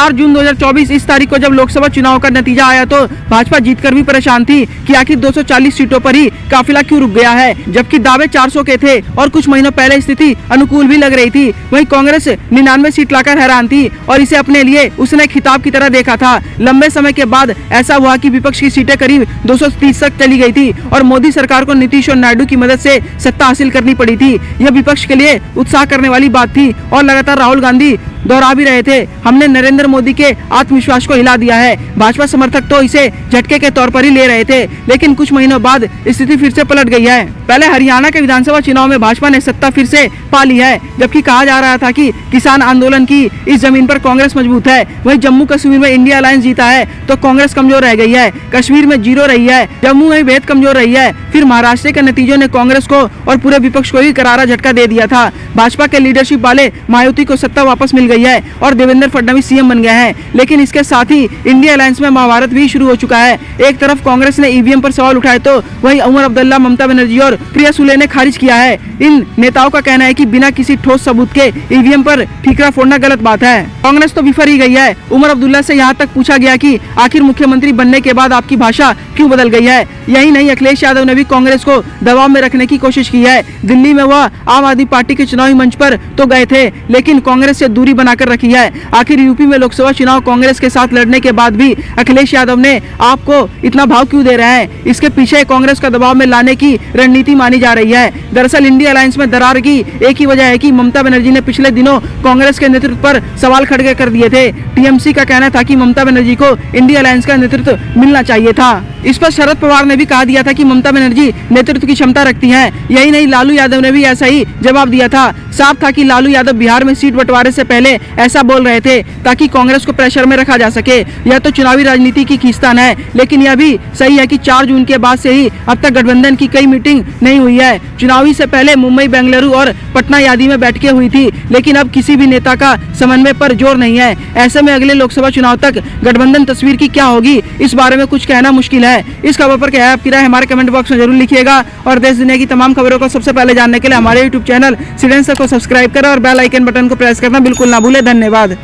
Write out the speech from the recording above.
4 जून 2024 इस तारीख को जब लोकसभा चुनाव का नतीजा आया तो भाजपा जीतकर भी परेशान थी कि आखिर 240 सीटों पर ही काफिला क्यों रुक गया है, जबकि दावे 400 के थे और कुछ महीनों पहले स्थिति अनुकूल भी लग रही थी। वहीं कांग्रेस 99 सीट लाकर हैरान थी और इसे अपने लिए उसने खिताब की तरह देखा था। लंबे समय के बाद ऐसा हुआ कि विपक्ष की सीटें करीब 230 तक चली गई थी और मोदी सरकार को नीतीश और नायडू की मदद से सत्ता हासिल करनी पड़ी थी। यह विपक्ष के लिए उत्साह करने वाली बात थी और लगातार राहुल गांधी दोहरा भी रहे थे, हमने नरेंद्र मोदी के आत्मविश्वास को हिला दिया है। भाजपा समर्थक तो इसे झटके के तौर पर ही ले रहे थे, लेकिन कुछ महीनों बाद स्थिति फिर से पलट गई है। पहले हरियाणा के विधानसभा चुनाव में भाजपा ने सत्ता फिर से पा ली है, जबकि कहा जा रहा था कि किसान आंदोलन की इस जमीन पर कांग्रेस मजबूत है। वहीं जम्मू कश्मीर में इंडिया अलायंस जीता है तो कांग्रेस कमजोर रह गई है। कश्मीर में 0 रही है, जम्मू में बेहद कमजोर रही है। फिर महाराष्ट्र के नतीजों ने कांग्रेस को और पूरे विपक्ष को ही करारा झटका दे दिया था। भाजपा के लीडरशिप वाले मायावती को सत्ता वापस मिल गई है और देवेंद्र फडणवीस सीएम बन गए हैं, लेकिन इसके साथ ही इंडिया अलायंस में महाभारत भी शुरू हो चुका है। एक तरफ कांग्रेस ने ईवीएम पर सवाल उठाए तो वहीं उमर अब्दुल्ला, ममता बनर्जी और प्रिया सुले ने खारिज किया है। इन नेताओं का कहना है कि बिना किसी ठोस सबूत के ईवीएम पर ठीकरा फोड़ना गलत बात है। कांग्रेस तो विफर ही गई है। उमर अब्दुल्ला से यहाँ तक पूछा गया कि आखिर मुख्यमंत्री बनने के बाद आपकी भाषा क्यों बदल गई है। यही नहीं, अखिलेश यादव ने भी कांग्रेस को दबाव में रखने की कोशिश की है। दिल्ली में वह आम आदमी पार्टी के चुनावी मंच पर तो गए थे, लेकिन कांग्रेस से दूरी बनाकर रखी है। आखिर यूपी में लोकसभा चुनाव कांग्रेस के साथ लड़ने के बाद भी अखिलेश यादव ने आपको इतना भाव क्यों दे रहे हैं? इसके पीछे कांग्रेस का दबाव में लाने की रणनीति मानी जा रही है। दरअसल इंडिया अलायंस में दरार की एक ही वजह है कि ममता बनर्जी ने पिछले दिनों कांग्रेस के नेतृत्व पर सवाल खड़े कर दिए थे। टीएमसी का कहना था कि ममता बनर्जी को इंडिया अलायंस का नेतृत्व मिलना चाहिए था। इस पर शरद पवार ने भी कहा दिया था कि ममता बनर्जी नेतृत्व की क्षमता रखती हैं। यही नहीं, लालू यादव ने भी ऐसा ही जवाब दिया था। साफ था कि लालू यादव बिहार में सीट बंटवारे से पहले ऐसा बोल रहे थे ताकि कांग्रेस को प्रेशर में रखा जा सके। यह तो चुनावी राजनीति की खींचतान है, लेकिन यह भी सही है कि 4 जून के बाद से ही अब तक गठबंधन की कई मीटिंग नहीं हुई है। चुनावी से पहले मुंबई, बेंगलुरु और पटना आदि में बैठकें हुई थी, लेकिन अब किसी भी नेता का समन्वय पर जोर नहीं है। ऐसे में अगले लोकसभा चुनाव तक गठबंधन तस्वीर की क्या होगी, इस बारे में कुछ कहना मुश्किल है। इस खबर पर क्या है आपकी राय, हमारे कमेंट बॉक्स में जरूर लिखिएगा और देश दुनिया की तमाम खबरों को सबसे पहले जानने के लिए हमारे YouTube चैनल सिडेंसर को सब्सक्राइब करें और बेल आइकन बटन को प्रेस करना बिल्कुल ना भूलें। धन्यवाद।